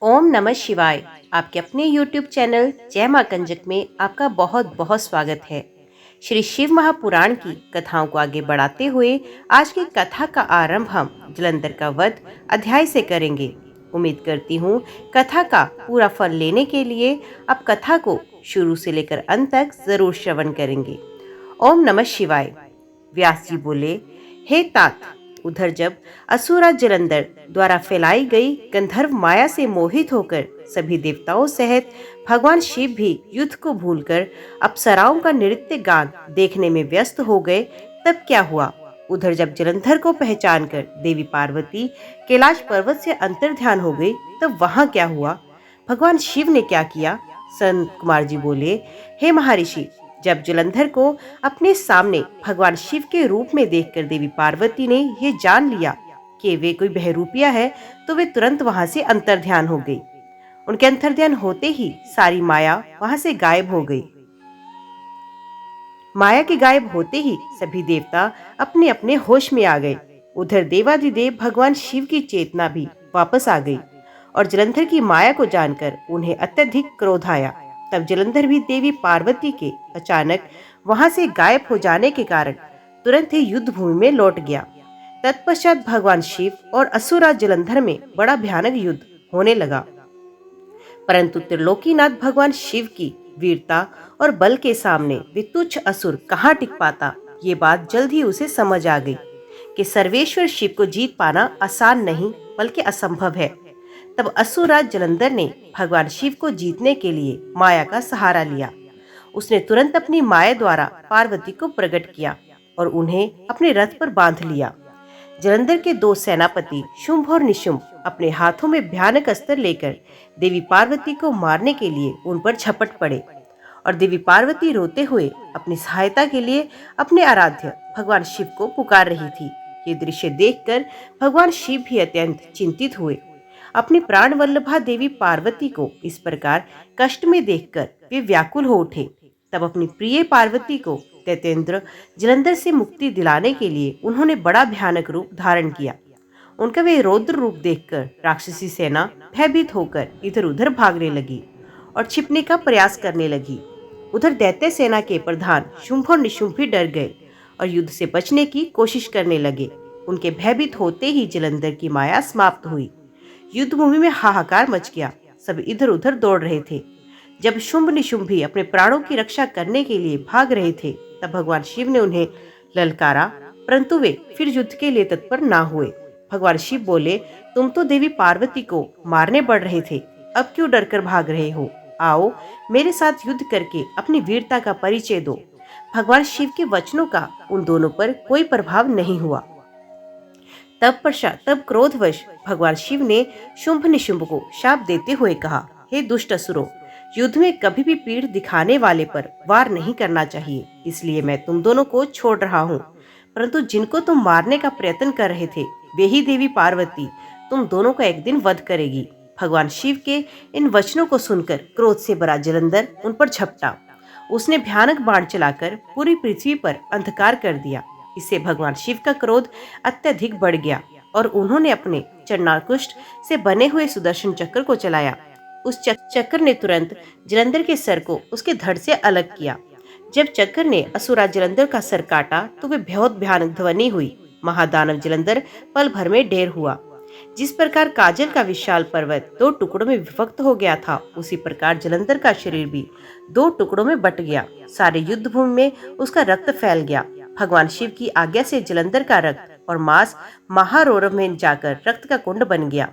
ओम नमः शिवाय। आपके अपने YouTube चैनल जय मां कंजक में आपका बहुत बहुत स्वागत है। श्री शिव महापुराण की कथाओं को आगे बढ़ाते हुए आज की कथा का आरंभ हम जलंधर का वध अध्याय से करेंगे। उम्मीद करती हूँ कथा का पूरा फल लेने के लिए आप कथा को शुरू से लेकर अंत तक जरूर श्रवण करेंगे। ओम नमः शिवाय। व्यास जी बोले, हे तात, उधर जब असुरा जलंधर द्वारा फैलाई गई गंधर्व माया से मोहित होकर सभी देवताओं सहित भगवान शिव भी युद्ध को भूलकर अप्सराओं का नृत्य गान देखने में व्यस्त हो गए, तब क्या हुआ? उधर जब जलंधर को पहचान कर देवी पार्वती कैलाश पर्वत से अंतर्ध्यान हो गई, तब वहां क्या हुआ? भगवान शिव ने क्या किया? संत कुमार जी बोले, हे महर्षि, जब जलंधर को अपने सामने भगवान शिव के रूप में देखकर देवी पार्वती ने यह जान लिया कि वे कोई बहरूपिया है, तो वे तुरंत वहां से अंतर्ध्यान हो गई। उनके अंतर्ध्यान होते ही सारी माया वहां से गायब हो गई। माया के गायब होते ही सभी देवता अपने अपने होश में आ गए। उधर देवाधिदेव भगवान शिव की चेतना भी वापस आ गई और जलंधर की माया को जानकर उन्हें अत्यधिक क्रोध आया। तब जलंधर भी देवी पार्वती के अचानक वहां से गायब हो जाने के कारण तुरंत ही युद्ध भूमि में लौट गया। तत्पश्चात भगवान शिव और असुरा जलंधर में बड़ा भयानक युद्ध होने लगा, परंतु त्रिलोकीनाथ भगवान शिव की वीरता और बल के सामने वे तुच्छ असुर कहाँ टिक पाता। ये बात जल्द ही उसे समझ आ गई कि सर्वेश्वर शिव को जीत पाना आसान नहीं बल्कि असंभव है। तब असुरराज जलंधर ने भगवान शिव को जीतने के लिए माया का सहारा लिया। उसने तुरंत अपनी माया द्वारा पार्वती को प्रकट किया और उन्हें अपने रथ पर बांध लिया। जलंधर के दो सेनापति शुंभ और निशुंभ अपने हाथों में भयानक अस्त्र लेकर देवी पार्वती को मारने के लिए उन पर झपट पड़े और देवी पार्वती रोते हुए अपनी सहायता के लिए अपने आराध्य भगवान शिव को पुकार रही थी। ये दृश्य देखकर भगवान शिव भी अत्यंत चिंतित हुए। अपनी प्राण वल्लभा देवी पार्वती को इस प्रकार कष्ट में देखकर वे व्याकुल हो उठे। तब अपनी प्रिय पार्वती को दैत्येंद्र जलंधर से मुक्ति दिलाने के लिए उन्होंने बड़ा भयानक रूप धारण किया। उनका वे रौद्र रूप देखकर राक्षसी सेना भयभीत होकर इधर उधर भागने लगी और छिपने का प्रयास करने लगी। उधर दैत्य सेना के प्रधान शुंभ और निशुंभ भी डर गए और युद्ध से बचने की कोशिश करने लगे। उनके भयभीत होते ही जलंधर की माया समाप्त हुई। युद्ध भूमि में हाहाकार मच गया। सब इधर उधर दौड़ रहे थे। जब शुंभ निशुंभ भी अपने प्राणों की रक्षा करने के लिए भाग रहे थे, तब भगवान शिव ने उन्हें ललकारा, परंतु वे फिर युद्ध के लिए तत्पर ना हुए। भगवान शिव बोले, तुम तो देवी पार्वती को मारने बढ़ रहे थे, अब क्यों डरकर भाग रहे हो? आओ मेरे साथ युद्ध करके अपनी वीरता का परिचय दो। भगवान शिव के वचनों का उन दोनों पर कोई प्रभाव नहीं हुआ। तब क्रोधवश भगवान शिव ने शुंभ निशुंभ को शाप देते हुए कहा, हे दुष्ट असुरों, युद्ध में कभी भी पीड़ दिखाने वाले पर वार नहीं करना चाहिए, इसलिए मैं तुम दोनों को छोड़ रहा हूँ। परंतु जिनको तुम मारने का प्रयत्न कर रहे थे, वे ही देवी पार्वती तुम दोनों का एक दिन वध करेगी। भगवान शिव के इन वचनों को सुनकर क्रोध से भरा जलंधर उन पर झपटा। उसने भयानक बाण चलाकर पूरी पृथ्वी पर अंधकार कर दिया। इससे भगवान शिव का क्रोध अत्यधिक बढ़ गया और उन्होंने अपने चरणाकुष्ठ से बने हुए सुदर्शन चक्र को चलाया। उस चक्र ने तुरंत जलंधर के सर को उसके धड़ से अलग किया। जब चक्र ने असुरा जलंधर का सर काटा तो वे बहुत भयानक ध्वनि हुई। महादानव जलंधर पल भर में ढेर हुआ। जिस प्रकार काजल का विशाल पर्वत दो टुकड़ों में विभक्त हो गया था, उसी प्रकार जलंधर का शरीर भी दो टुकड़ों में बट गया। सारे युद्ध भूमि में उसका रक्त फैल गया। भगवान शिव की आज्ञा से जलंधर का रक्त और मांस महारोरव में जाकर रक्त का कुंड बन गया।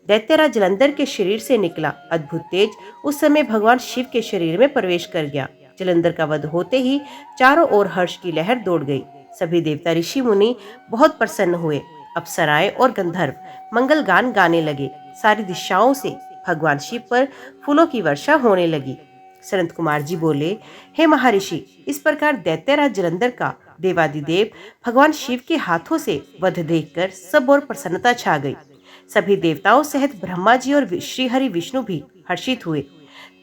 दैत्यराज जलंधर के शरीर से निकला अद्भुत तेज उस समय भगवान शिव के शरीर में प्रवेश कर गया। जलंधर का वध होते ही चारों ओर हर्ष की लहर दौड़ गई। सभी देवता ऋषि मुनि बहुत प्रसन्न हुए। अप्सराएं और गंधर्व मंगल गान गाने लगे। सारी दिशाओं से भगवान शिव पर फूलों की वर्षा होने लगी। संत कुमार जी बोले, हे महर्षि, इस प्रकार दैत्यराज जलंधर का देवादिदेव भगवान शिव के हाथों से वध देखकर सब और प्रसन्नता छा गई। सभी देवताओं सहित ब्रह्मा जी और श्री हरि विष्णु भी हर्षित हुए।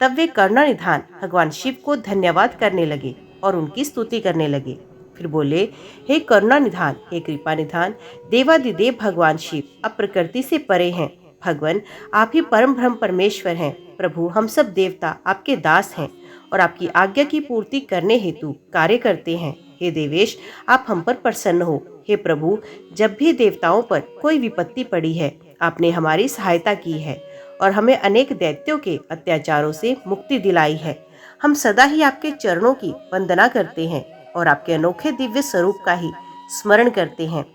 तब वे करुणानिधान भगवान शिव को धन्यवाद करने लगे और उनकी स्तुति करने लगे। फिर बोले, हे करुणानिधान, हे कृपा निधान, देवादिदेव भगवान शिव अब प्रकृति से परे हैं। भगवान, आप ही परम ब्रह्म परमेश्वर हैं। प्रभु, हम सब देवता आपके दास हैं और आपकी आज्ञा की पूर्ति करने हेतु कार्य करते हैं। हे देवेश, आप हम पर प्रसन्न हो। हे प्रभु, जब भी देवताओं पर कोई विपत्ति पड़ी है, आपने हमारी सहायता की है और हमें अनेक दैत्यों के अत्याचारों से मुक्ति दिलाई है। हम सदा ही आपके चरणों की वंदना करते हैं और आपके अनोखे दिव्य स्वरूप का ही स्मरण करते हैं।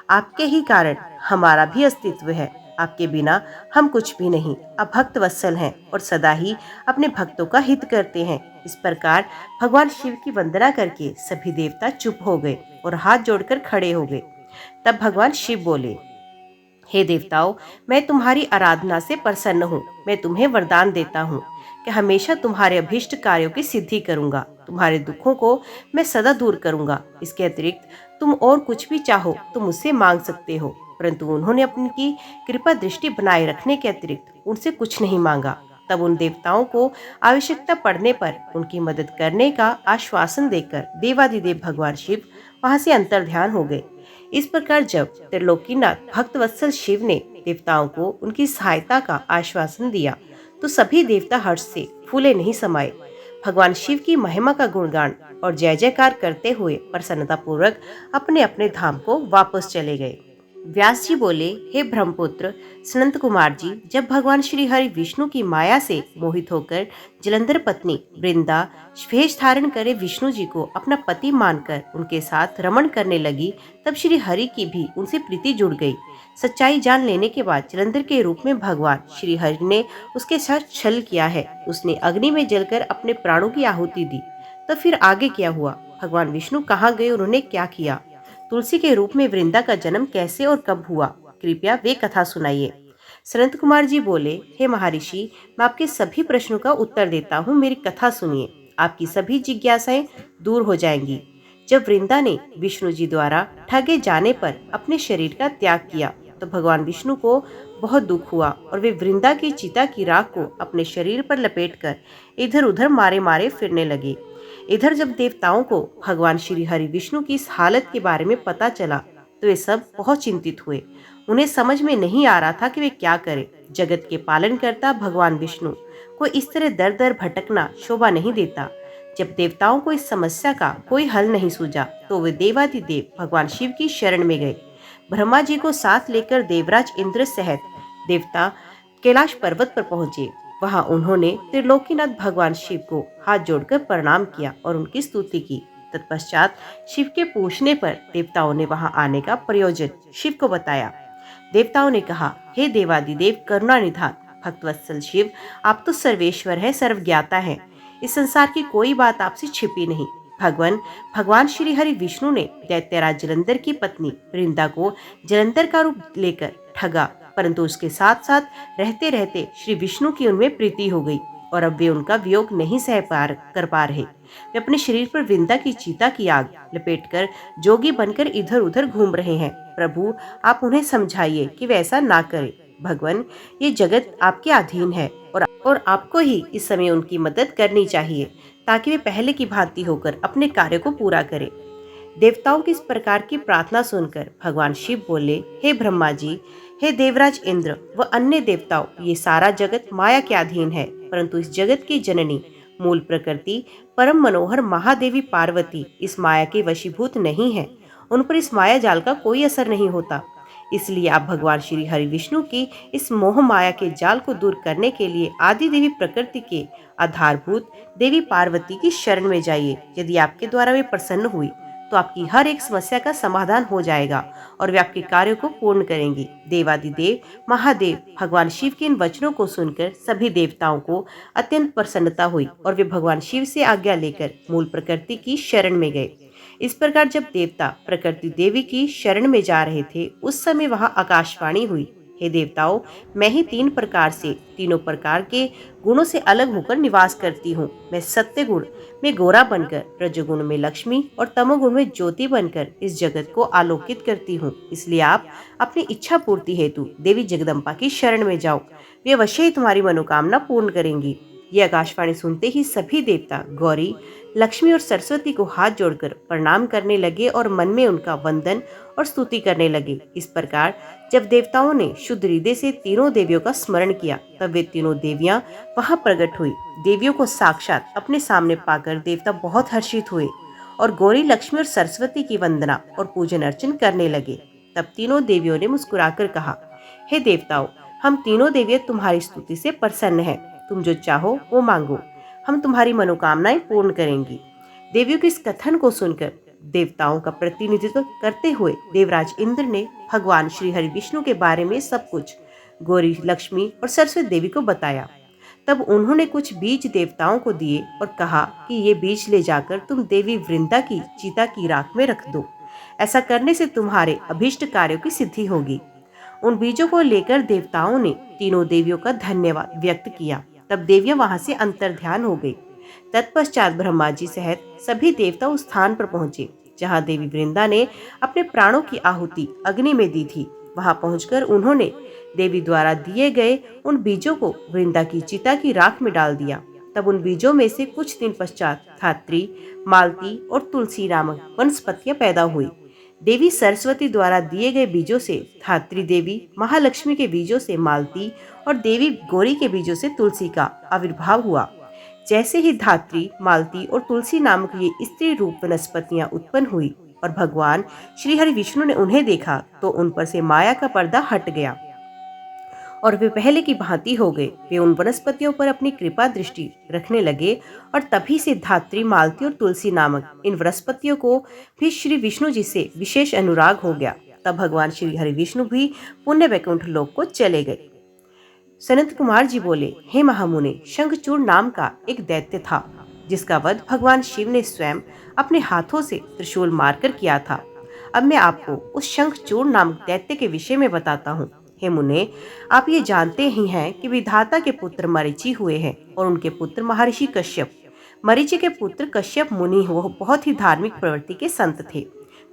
आपके ही कारण हमारा भी अस्तित्व है। आपके बिना हम कुछ भी नहीं। आप भक्त वत्सल हैं और सदा ही अपने भक्तों का हित करते हैं। इस प्रकार भगवान शिव की वंदना करके सभी देवता चुप हो गए और हाथ जोड़कर खड़े हो गए। तब भगवान शिव बोले, हे देवताओं, मैं तुम्हारी आराधना से प्रसन्न हूँ। मैं तुम्हें वरदान देता हूँ कि हमेशा तुम्हारे अभीष्ट कार्यों की सिद्धि करूंगा। तुम्हारे दुखों को मैं सदा दूर करूंगा। इसके अतिरिक्त तुम और कुछ भी चाहो तो मुझसे मांग सकते हो। परंतु उन्होंने अपनी की कृपा दृष्टि बनाए रखने के अतिरिक्त उनसे कुछ नहीं मांगा। तब उन देवताओं को आवश्यकता पड़ने पर उनकी मदद करने का आश्वासन देकर देवादिदेव भगवान शिव वहां से अंतर्ध्यान हो गए। इस प्रकार जब त्रिलोकीनाथ भक्तवत्सल शिव ने देवताओं को उनकी सहायता का आश्वासन दिया तो सभी देवता हर्ष से फूले नहीं समाये। भगवान शिव की महिमा का गुणगान और जय जयकार करते हुए प्रसन्नता पूर्वक अपने अपने धाम को वापस चले गए। व्यास जी बोले, हे ब्रह्मपुत्र सनंत कुमार जी, जब भगवान श्री हरि विष्णु की माया से मोहित होकर जलंधर पत्नी वृंदा वेश धारण करे विष्णु जी को अपना पति मानकर उनके साथ रमण करने लगी, तब श्री हरि की भी उनसे प्रीति जुड़ गई। सच्चाई जान लेने के बाद जलंधर के रूप में भगवान श्री हरि ने उसके साथ छल किया है। उसने अग्नि में जलकर अपने प्राणों की आहुति दी। तो फिर आगे क्या हुआ? भगवान विष्णु कहाँ गए, उन्होंने क्या किया? तुलसी के रूप में वृंदा का जन्म कैसे और कब हुआ? कृपया वे कथा सुनाइए। सनंत कुमार जी बोले, हे महर्षि, मैं आपके सभी प्रश्नों का उत्तर देता हूँ, मेरी कथा सुनिए। आपकी सभी जिज्ञासाएं दूर हो जाएंगी। जब वृंदा ने विष्णु जी द्वारा ठगे जाने पर अपने शरीर का त्याग किया तो भगवान विष्णु को बहुत दुख हुआ और वे वृंदा की चिता की राख को अपने शरीर पर लपेटकर इधर उधर मारे मारे फिरने लगे। इधर जब देवताओं को भगवान श्री हरि विष्णु की इस हालत के बारे में पता चला तो वे सब बहुत चिंतित हुए। उन्हें समझ में नहीं आ रहा था कि वे क्या करें। जगत के पालन करता भगवान विष्णु को इस तरह दर दर भटकना शोभा नहीं देता। जब देवताओं को इस समस्या का कोई हल नहीं सूझा तो वे देवादिदेव भगवान शिव की शरण में गए। ब्रह्मा जी को साथ लेकर देवराज इंद्र सहित देवता कैलाश पर्वत पर पहुंचे। वहां उन्होंने त्रिलोकीनाथ भगवान शिव को हाथ जोड़कर प्रणाम किया और उनकी स्तुति की। तत्पश्चात शिव के पूछने पर देवताओं ने वहां आने का प्रयोजन शिव को बताया। देवताओं ने कहा, हे देवादिदेव करुणा निधान भक्तवत्सल शिव, आप तो सर्वेश्वर है, सर्वज्ञाता है। इस संसार की कोई बात आपसे छिपी नहीं। भगवान श्री हरि विष्णु ने दैत्यराज जलंधर की पत्नी वृंदा को जलंधर का रूप लेकर ठगा, परंतु उसके साथ साथ रहते रहते श्री विष्णु की उनमें प्रीति हो गई और अब वे उनका वियोग नहीं सह कर पा रहे। वे अपने शरीर पर वृंदा की चिता की आग लपेटकर जोगी बनकर इधर उधर घूम रहे हैं। प्रभु, आप उन्हें समझाइए कि वे ऐसा ना करें। भगवान, ये जगत आपके अधीन है और आपको ही इस समय उनकी मदद करनी चाहिए ताकि वे पहले की भांति होकर अपने कार्य को पूरा करें। देवताओं की इस प्रकार की प्रार्थना सुनकर भगवान शिव बोले, हे ब्रह्मा जी, हे देवराज इंद्र व अन्य देवताओं, ये सारा जगत माया के अधीन है, परंतु इस जगत की जननी मूल प्रकृति परम मनोहर महादेवी पार्वती इस माया के वशीभूत नहीं है। उन पर इस माया जाल का कोई असर नहीं होता। इसलिए आप भगवान श्री हरि विष्णु की इस मोह माया के जाल को दूर करने के लिए आदि देवी प्रकृति के आधारभूत देवी पार्वती की शरण में जाइए। यदि आपके द्वारा वे प्रसन्न हुई तो आपकी हर एक समस्या का समाधान हो जाएगा और वे आपके कार्यों को पूर्ण करेंगी। देवादिदेव महादेव भगवान शिव के इन वचनों को सुनकर सभी देवताओं को अत्यंत प्रसन्नता हुई और वे भगवान शिव से आज्ञा लेकर मूल प्रकृति की शरण में गए। इस प्रकार जब देवता प्रकृति देवी की शरण में जा रहे थे उस समय वहां आकाशवाणी हुई, हे देवताओं, मैं ही तीनों प्रकार के गुणों से अलग होकर निवास करती हूँ। मैं सत्य गुण में गोरा बनकर, रजोगुण में लक्ष्मी और तमोगुण में ज्योति बनकर इस जगत को आलोकित करती हूँ। इसलिए आप अपनी इच्छा पूर्ति हेतु देवी जगदम्बा की शरण में जाओ, वे अवश्य ही तुम्हारी मनोकामना पूर्ण करेंगी। ये आकाशवाणी सुनते ही सभी देवता गौरी, लक्ष्मी और सरस्वती को हाथ जोड़कर प्रणाम करने लगे और मन में उनका वंदन और स्तुति करने लगे। इस प्रकार जब देवताओं ने शुद्ध हृदय से तीनों देवियों का स्मरण किया, तब वे तीनों देवियां वहां प्रकट हुई। देवियों को साक्षात अपने सामने पाकर देवता बहुत हर्षित हुए और गौरी, लक्ष्मी और सरस्वती की वंदना और पूजन अर्चन करने लगे। तब तीनों देवियों ने मुस्कुराकर कहा, हे देवताओं, हम तीनों देवियां तुम्हारी स्तुति से प्रसन्न हैं। तुम जो चाहो वो मांगो, हम तुम्हारी मनोकामनाएं पूर्ण करेंगी। देवियों के इस कथन को सुनकर देवताओं का प्रतिनिधित्व करते हुए देवराज इंद्र ने भगवान श्री हरि विष्णु के बारे में सब कुछ गौरी, लक्ष्मी और सरस्वती देवी को बताया। तब उन्होंने कुछ बीज देवताओं को दिए और कहा कि ये बीज ले जाकर तुम देवी वृंदा की चिता की राख में रख दो। ऐसा करने से तुम्हारे अभीष्ट कार्यों की सिद्धि होगी। उन बीजों को लेकर देवताओं ने तीनों देवियों का धन्यवाद व्यक्त किया। तब देवियां वहां से अंतर्ध्यान हो गई। तत्पश्चात ब्रह्मा जी सहित सभी देवता उस स्थान पर पहुंचे जहां देवी वृंदा ने अपने प्राणों की आहुति अग्नि में दी थी। वहां पहुंचकर उन्होंने देवी द्वारा दिए गए उन बीजों को वृंदा की चिता की राख में डाल दिया। तब उन बीजों में से कुछ दिन पश्चात धात्री, मालती और तुलसी नामक वनस्पतियां पैदा हुई। देवी सरस्वती द्वारा दिए गए बीजों से धात्री देवी, महालक्ष्मी के बीजों से मालती और देवी गौरी के बीजों से तुलसी का आविर्भाव हुआ। जैसे ही धात्री, मालती और तुलसी नामक ये स्त्री रूप वनस्पतियां उत्पन्न हुई और भगवान श्री हरि विष्णु ने उन्हें देखा, तो उन पर से माया का पर्दा हट गया और वे पहले की भांति हो गए। वे उन वनस्पतियों पर अपनी कृपा दृष्टि रखने लगे और तभी से धात्री, मालती और तुलसी नामक इन वनस्पतियों को भी श्री विष्णु जी से विशेष अनुराग हो गया। तब भगवान श्री हरि विष्णु भी पुण्य वैकुंठ लोक को चले गए। सनत कुमार जी बोले, हे महामुने, शंखचूड़ नाम का एक दैत्य था जिसका वध भगवान शिव ने स्वयं अपने हाथों से त्रिशूल मारकर किया था। अब मैं आपको उस शंखचूड़ नामक दैत्य के विषय में बताता हूँ। हे मुने, आप ये जानते ही हैं कि विधाता के पुत्र मरीचि हुए हैं और उनके पुत्र महर्षि कश्यप। मरीचि के पुत्र कश्यप मुनि वो बहुत ही धार्मिक प्रवृत्ति के संत थे।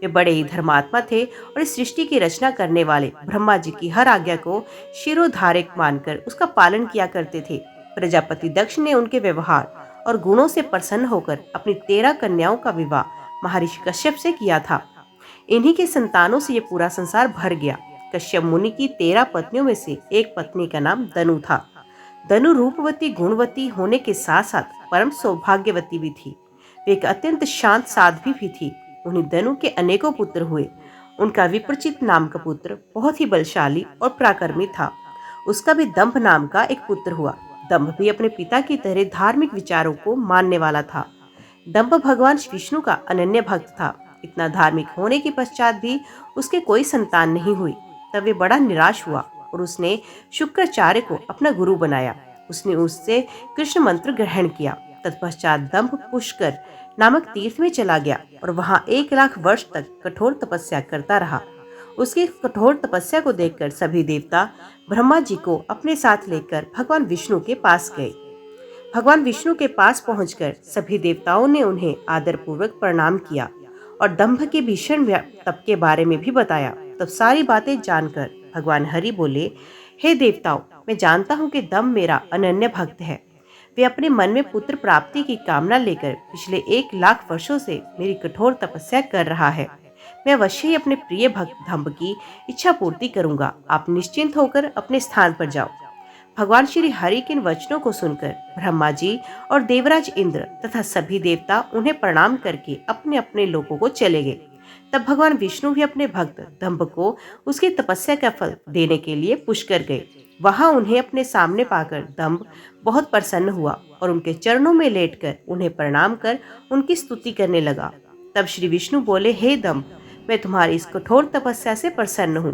वे बड़े ही धर्मात्मा थे और इस सृष्टि की रचना करने वाले ब्रह्मा जी की हर आज्ञा को शिरोधार्य मानकर उसका पालन किया करते थे। प्रजापति दक्ष ने उनके व्यवहार और गुणों से प्रसन्न होकर अपनी 13 कन्याओं का विवाह महर्षि कश्यप से किया था। इन्हीं के संतानों से ये पूरा संसार भर गया। कश्यप मुनि की 13 पत्नियों में से एक पत्नी का नाम दनु था। दनु रूपवती, गुणवती होने के साथ साथ परम सौभाग्यवती भी थी। वे एक अत्यंत शांत साध्वी भी थी। उन्हें दनु के अनेकों पुत्र हुए। उनका विप्रचित नाम का पुत्र बहुत ही बलशाली और पराक्रमी था। उसका भी दंभ नाम का एक पुत्र हुआ। दंभ भी अपने पिता की तरह धार्मिक विचारों को मानने वाला था। दंभ भगवान विष्णु का अनन्य भक्त था। इतना धार्मिक होने के पश्चात भी उसके कोई संतान नहीं हुई। तब वे बड़ा निराश हुआ और उसने शुक्राचार्य को अपना गुरु बनाया। उसने उससे कृष्ण मंत्र ग्रहण किया। तत्पश्चात दंभ पुष्कर नामक तीर्थ में चला गया और वहां 1 लाख वर्ष तक कठोर तपस्या करता रहा। उसकी कठोर तपस्या को देखकर सभी देवता ब्रह्मा जी को अपने साथ लेकर भगवान विष्णु के पास गए। भगवान विष्णु के पास पहुंचकर सभी देवताओं ने उन्हें आदरपूर्वक प्रणाम किया और दंभ के भीषण तप के बारे में भी बताया। तब सारी बातें जानकर भगवान हरि बोले, हे देवताओं, मैं जानता हूँ कि दंभ मेरा अनन्य भक्त है। वे अपने मन में पुत्र प्राप्ति की कामना लेकर पिछले 1 लाख वर्षों से मेरी कठोर तपस्या कर रहा है। मैं अवश्य ही अपने प्रिय भक्त दंभ की इच्छा पूर्ति करूंगा। आप निश्चिंत होकर अपने स्थान पर जाओ। भगवान श्री हरि के इन वचनों को सुनकर ब्रह्मा जी और देवराज इंद्र तथा सभी देवता उन्हें प्रणाम करके अपने अपने लोकों को चले गए। तब भगवान विष्णु भी अपने भक्त दंभ को उसकी तपस्या का फल देने के लिए पुष्कर गए। वहां उन्हें अपने सामने पाकर दंभ बहुत प्रसन्न हुआ और उनके चरणों में लेटकर उन्हें प्रणाम कर उनकी स्तुति करने लगा। तब श्री विष्णु बोले, हे दंभ, मैं तुम्हारी इस कठोर तपस्या से प्रसन्न हूँ।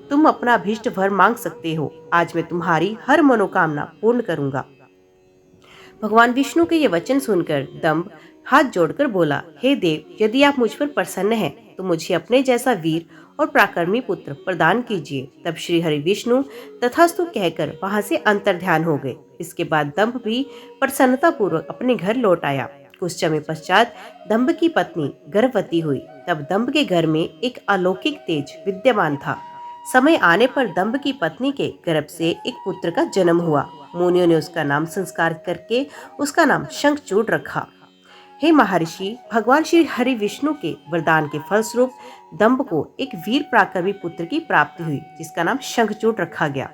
तुम अपना अभीष्ट वर मांग सकते हो। आज मैं तुम्हारी हर मनोकामना पूर्ण करूंगा। भगवान विष्णु के ये वचन सुनकर दंभ हाथ जोड़कर बोला, हे देव, यदि आप मुझ पर प्रसन्न हैं तो मुझे अपने जैसा वीर और पराक्रमी पुत्र प्रदान कीजिए। तब श्री हरि विष्णु तथास्तु कहकर वहां से अंतर्ध्यान हो गए। इसके बाद दंभ भी प्रसन्नता पूर्वक अपने घर लौट आया। कुछ समय पश्चात दंभ की पत्नी गर्भवती हुई। तब दंभ के घर में एक अलौकिक तेज विद्यमान था। समय आने पर दंभ की पत्नी के गर्भ से एक पुत्र का जन्म हुआ। मुनियों ने उसका नाम संस्कार करके उसका नाम शंखचूड़ रखा। हे महर्षि, भगवान श्री हरि विष्णु के वरदान के फलस्वरूप दंभ को एक वीर पराक्रमी पुत्र की प्राप्ति हुई, जिसका नाम शंखचूड़ रखा गया।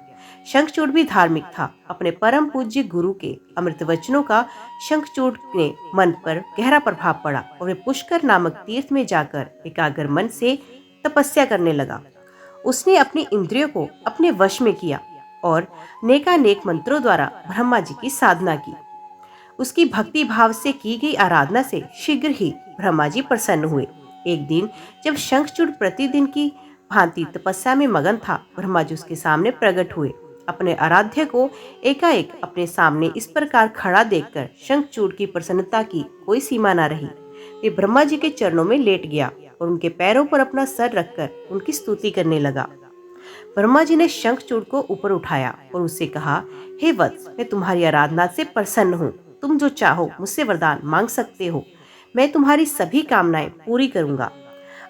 शंखचूड़ भी धार्मिक था। अपने परम पूज्य गुरु के अमृत वचनों का शंखचूड़ ने मन पर गहरा प्रभाव पड़ा और वे पुष्कर नामक तीर्थ में जाकर एकाग्र मन से तपस्या करने लगा। उसने अपनी इंद्रियों को अपने वश में किया और नेकानेक मंत्रों द्वारा ब्रह्मा जी की साधना की। उसकी भक्ति भाव से की गई आराधना से शीघ्र ही ब्रह्मा जी प्रसन्न हुए। एक दिन जब शंखचूड़ प्रतिदिन की भांति तपस्या में मगन था, ब्रह्मा जी उसके सामने प्रकट हुए। अपने आराध्य को एकाएक अपने सामने इस प्रकार खड़ा देखकर शंखचूड़ की प्रसन्नता की कोई सीमा न रही। वे ब्रह्मा जी के चरणों में लेट गया और उनके पैरों पर अपना सर रखकर उनकी स्तुति करने लगा। ब्रह्मा जी ने शंखचूड़ को ऊपर उठाया और उससे कहा, हे वत्स, मैं तुम्हारी आराधना से प्रसन्न हूँ। तुम जो चाहो मुझसे वरदान मांग सकते हो। मैं तुम्हारी सभी कामनाएं पूरी करूंगा।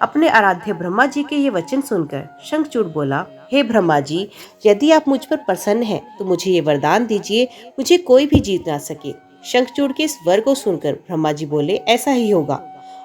अपने आराध्य ब्रह्मा जी के ये वचन सुनकर शंखचूड़ बोला, हे ब्रह्मा जी, यदि आप मुझ पर प्रसन्न हैं तो मुझे ये वरदान दीजिए, मुझे कोई भी जीत ना सके। शंखचूड़ के इस वर को सुनकर ब्रह्मा जी बोले, ऐसा ही होगा।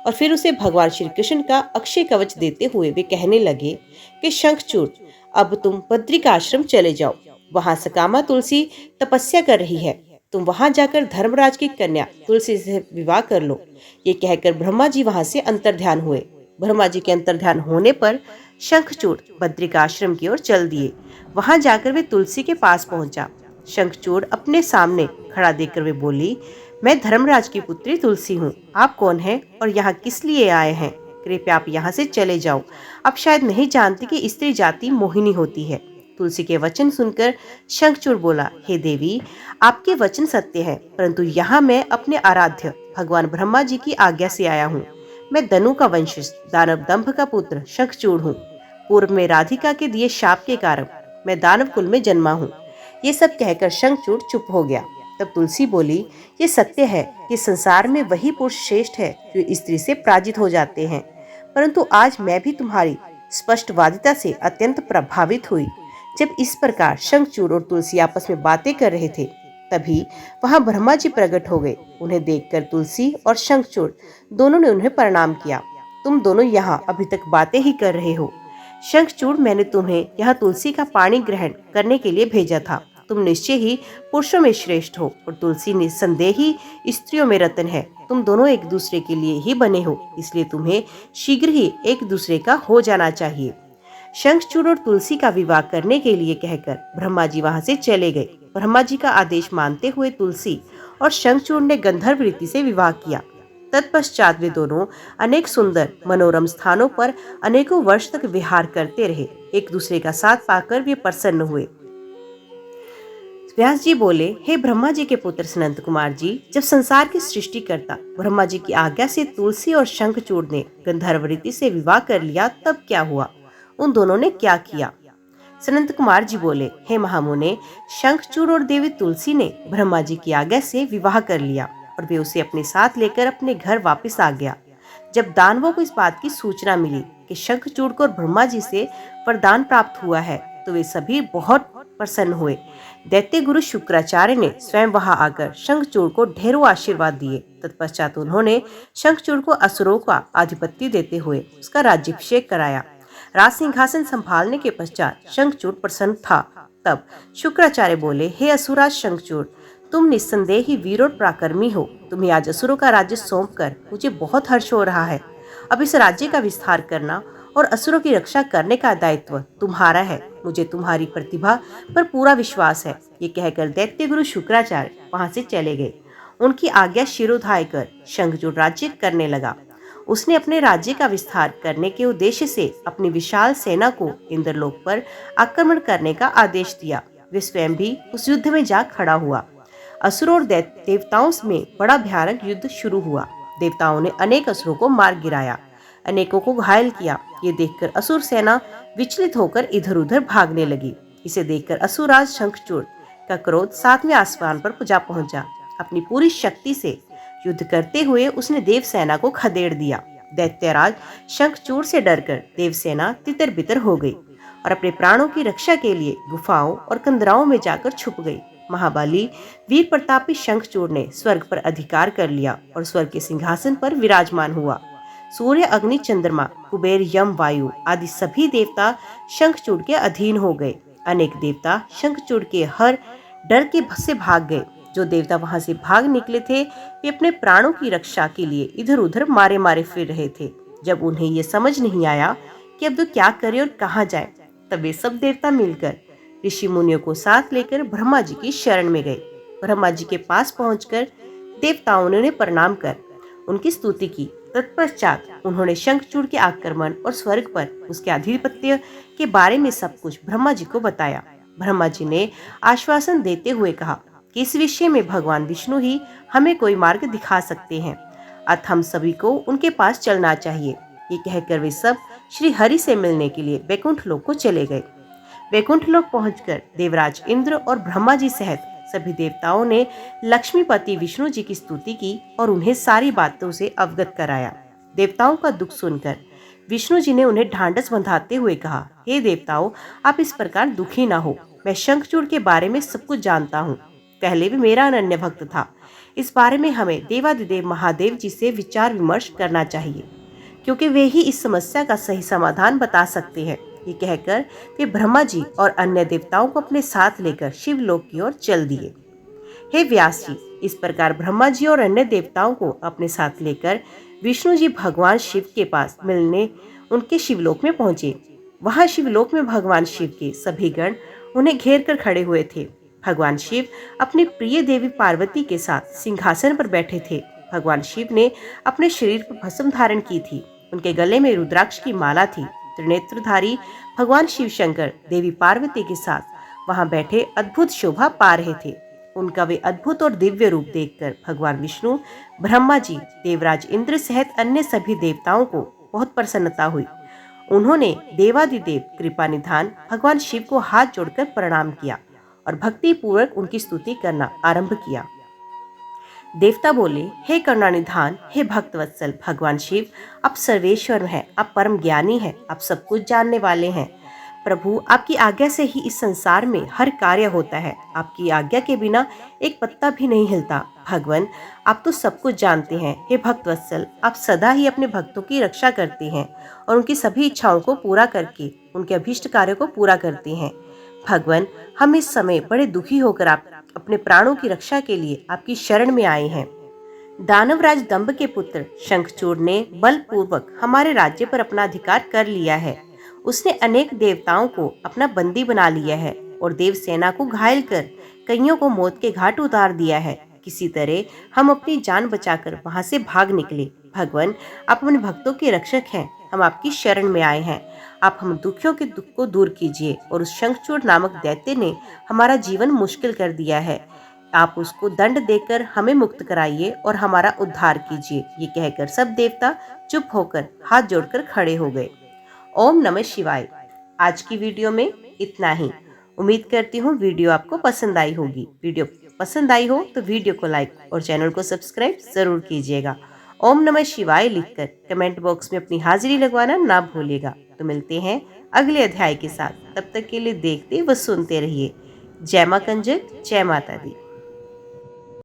और फिर उसे भगवान श्री कृष्ण का अक्षय कवच देते हुए वे कहने लगे कि शंखचूड़, अब तुम बद्रिका आश्रम चले जाओ। वहां सकामा तुलसी तपस्या कर रही है। तुम वहां जाकर धर्मराज की कन्या तुलसी से विवाह कर लो। ये कहकर ब्रह्मा जी वहां से अंतर्ध्यान हुए। ब्रह्मा जी के अंतर्ध्यान होने पर शंखचूड़ बद्रिका आश्रम की ओर चल दिए। वहां जाकर वे तुलसी के पास पहुंचा। शंखचूड़ अपने सामने खड़ा देखकर वे बोली, मैं धर्मराज की पुत्री तुलसी हूँ। आप कौन हैं और यहाँ किस लिए आए हैं? कृपया आप यहाँ से चले जाओ। आप शायद नहीं जानती कि स्त्री जाति मोहिनी होती है। तुलसी के वचन सुनकर शंखचूड़ बोला, हे देवी, आपके वचन सत्य है, परंतु यहाँ मैं अपने आराध्य भगवान ब्रह्मा जी की आज्ञा से आया हूँ। मैं दनु का वंशज दानव दंभ का पुत्र शंखचूड़ हूँ। पूर्व में राधिका के दिए शाप के कारण मैं दानव कुल में जन्मा हूँ। ये सब कहकर शंखचूड़ चुप हो गया। तब तुलसी बोली, ये सत्य है कि संसार में वही पुरुष श्रेष्ठ है जो स्त्री से पराजित हो जाते हैं, परंतु आज मैं भी तुम्हारी स्पष्टवादिता से अत्यंत प्रभावित हुई। जब इस प्रकार शंखचूड़ और तुलसी आपस में बातें कर रहे थे, तभी वहां ब्रह्मा जी प्रकट हो गए। उन्हें देखकर तुलसी और शंखचूड़ दोनों ने उन्हें प्रणाम किया। तुम दोनों यहाँ अभी तक बातें ही कर रहे हो। शंखचूड़, मैंने तुम्हें यहाँ तुलसी का पानी ग्रहण करने के लिए भेजा था। तुम निश्चय ही पुरुषों में श्रेष्ठ हो और तुलसी निस्संदेह ही स्त्रियों में रत्न है। तुम दोनों एक दूसरे के लिए ही बने हो, इसलिए तुम्हें शीघ्र ही एक दूसरे का हो जाना चाहिए। शंखचूड़ और तुलसी का विवाह करने के लिए कहकर ब्रह्मा जी वहां से चले गए। ब्रह्मा जी का आदेश मानते हुए तुलसी और शंखचूड़ ने गंधर्व रीति से विवाह किया। तत्पश्चात वे दोनों अनेक सुंदर मनोरम स्थानों पर अनेकों वर्ष तक विहार करते रहे। एक दूसरे का साथ पाकर वे प्रसन्न हुए। व्यास जी बोले, हे ब्रह्मा जी के पुत्र सनंत कुमार जी, जब संसार की सृष्टि करता ब्रह्मा जी की आज्ञा से तुलसी और शंखचूड़ ने गंधर्व रीति से विवाह कर लिया, तब क्या हुआ? उन दोनों ने क्या किया? सनंत कुमार जी बोले, हे महामुने, शंखचूड़ और देवी तुलसी ने ब्रह्मा जी की आज्ञा से विवाह कर लिया और वे उसे अपने साथ लेकर अपने घर वापस आ गया। जब दानवों को इस बात की सूचना मिली कि शंखचूड़ को ब्रह्मा जी से वरदान प्राप्त हुआ है, तो वे सभी बहुत प्रसन्न हुए। दैत्य गुरु शुक्राचार्य ने स्वयं वहां आकर शंखचूड़ को ढेरों आशीर्वाद दिए। तत्पश्चात उन्होंने शंखचूड़ को असुरों का आधिपत्य देते हुए उसका राज्याभिषेक कराया। राज सिंहासन संभालने के पश्चात शंखचूड़ प्रसन्न था। तब शुक्राचार्य बोले, हे असुराज शंखचूड़, तुम निस्संदेह ही वीर और पराक्रमी हो। तुम्हें आज असुरों का राज्य सौंपकर मुझे बहुत हर्ष हो रहा है। अब इस राज्य का विस्तार करना और असुरों की रक्षा करने का दायित्व तुम्हारा है। मुझे तुम्हारी प्रतिभा पर पूरा विश्वास है। ये कहकर दैत्य गुरु शुक्राचार्य वहां से चले गए। उनकी आज्ञा शिरोधार्य कर शंखचूड़ राज्य करने लगा। उसने अपने राज्य का विस्तार करने के उद्देश्य से अपनी विशाल सेना को इंद्रलोक पर आक्रमण करने का आदेश दिया। वे स्वयं भी उस युद्ध में जा खड़ा हुआ। असुरों और देवताओं में बड़ा भयानक युद्ध शुरू हुआ। देवताओं ने अनेक असुरों को मार गिराया, अनेकों को घायल किया। ये देखकर असुर सेना विचलित होकर इधर उधर भागने लगी। इसे देखकर असुरराज शंखचूड़ का क्रोध सातवें आसमान पर जा पहुंचा। अपनी पूरी शक्ति से युद्ध करते हुए उसने देव सेना को खदेड़ दिया। दैत्यराज शंखचूड़ से डरकर देव सेना तितर बितर हो गई और अपने प्राणों की रक्षा के लिए गुफाओं और कंदराओं में जाकर छुप गई। महाबली वीर प्रतापी शंखचूड़ ने स्वर्ग पर अधिकार कर लिया और स्वर्ग के सिंहासन पर विराजमान हुआ। सूर्य, अग्नि, चंद्रमा, कुबेर, यम, वायु आदि सभी देवता शंखचूड़ के अधीन हो गए। अनेक देवता शंखचूड़ के हर डर के से भाग गए। जो देवता वहां से भाग निकले थे वे अपने प्राणों की रक्षा के लिए इधर उधर मारे मारे फिर रहे थे। जब उन्हें ये समझ नहीं आया कि अब वो क्या करे और कहाँ जाए, तब वे सब देवता मिलकर ऋषि मुनियों को साथ लेकर ब्रह्मा जी की शरण में गए। ब्रह्मा जी के पास पहुंचकर देवताओं ने उन्हें प्रणाम कर उनकी स्तुति की। तत्पश्चात उन्होंने शंखचूड़ के आक्रमण और स्वर्ग पर उसके आधिपत्य के बारे में सब कुछ ब्रह्मा जी को बताया। ब्रह्मा जी ने आश्वासन देते हुए कहा कि इस विषय में भगवान विष्णु ही हमें कोई मार्ग दिखा सकते हैं, अतः हम सभी को उनके पास चलना चाहिए। ये कहकर वे सब श्री हरि से मिलने के लिए वैकुंठ लोक को चले गए। वैकुंठ लोक पहुंचकर देवराज इंद्र और ब्रह्मा जी सहित सभी देवताओं ने लक्ष्मीपति विष्णु जी की स्तुति की और उन्हें सारी बातों से अवगत कराया। देवताओं का दुख सुनकर विष्णु जी ने उन्हें ढांढस बंधाते हुए कहा, हे देवताओं, आप इस प्रकार दुखी ना हो। मैं शंखचूड़ के बारे में सब कुछ जानता हूँ। पहले भी मेरा अनन्य भक्त था। इस बारे में हमें देवादिदेव महादेव जी से विचार विमर्श करना चाहिए, क्योंकि वे ही इस समस्या का सही समाधान बता सकते हैं। ये कहकर वे ब्रह्मा जी और अन्य देवताओं को अपने साथ लेकर शिवलोक की ओर चल दिए। हे व्यास जी, इस प्रकार ब्रह्मा जी और अन्य देवताओं को अपने साथ लेकर विष्णु जी भगवान शिव के पास मिलने उनके शिवलोक में पहुंचे। वहां शिवलोक में भगवान शिव के सभी गण उन्हें घेर कर खड़े हुए थे। भगवान शिव अपनी प्रिय देवी पार्वती के साथ सिंहासन पर बैठे थे। भगवान शिव ने अपने शरीर पर भस्म धारण की थी। उनके गले में रुद्राक्ष की माला थी। त्रिनेत्रधारी भगवान शिव शंकर देवी पार्वती के साथ वहां बैठे अद्भुत शोभा पा रहे थे। उनका वे अद्भुत और दिव्य रूप देखकर भगवान विष्णु, ब्रह्मा जी, देवराज इंद्र सहित अन्य सभी देवताओं को बहुत प्रसन्नता हुई। उन्होंने देवादिदेव कृपा निधान भगवान शिव को हाथ जोड़कर प्रणाम किया और भक्ति पूर्वक उनकी स्तुति करना आरंभ किया। देवता बोले, हे करुणानिधान, हे भक्तवत्सल भगवान शिव, आप सर्वेश्वर हैं, आप परम ज्ञानी हैं, आप सब कुछ जानने वाले हैं। प्रभु, आपकी आज्ञा से ही इस संसार में हर कार्य होता है। आपकी आज्ञा के बिना एक पत्ता भी नहीं हिलता। भगवान, आप तो सब कुछ जानते हैं। हे भक्तवत्सल, आप सदा ही अपने भक्तों की रक्षा करते हैं और उनकी सभी इच्छाओं को पूरा करके उनके अभीष्ट कार्यों को पूरा करते हैं। भगवान, हम इस समय बड़े दुखी होकर आप अपने प्राणों की रक्षा के लिए आपकी शरण में आए हैं। दानवराज दंभ के पुत्र शंखचूड़ ने बलपूर्वक हमारे राज्य पर अपना अधिकार कर लिया है। उसने अनेक देवताओं को अपना बंदी बना लिया है और देव सेना को घायल कर कईयों को मौत के घाट उतार दिया है। किसी तरह हम अपनी जान बचाकर वहां से भाग निकले। भगवान, आप अपने भक्तों के रक्षक हैं। हम आपकी शरण में आए हैं। आप हम दुखियों के दुख को दूर कीजिए और उस शंखचूड़ नामक दैत्य ने हमारा जीवन मुश्किल कर दिया है। आप उसको दंड देकर हमें मुक्त कराइए और हमारा उद्धार कीजिए। ये कहकर सब देवता चुप होकर हाथ जोड़कर खड़े हो गए। ओम नमः शिवाय। आज की वीडियो में इतना ही। उम्मीद करती हूँ वीडियो आपको पसंद आई होगी। वीडियो पसंद आई हो तो वीडियो को लाइक और चैनल को सब्सक्राइब जरूर कीजिएगा। ओम नमः शिवाय लिखकर कमेंट बॉक्स में अपनी हाजिरी लगवाना ना भूलिएगा। तो मिलते हैं अगले अध्याय के साथ। तब तक के लिए देखते व सुनते रहिए। जय मां कंजक, जय माता दी।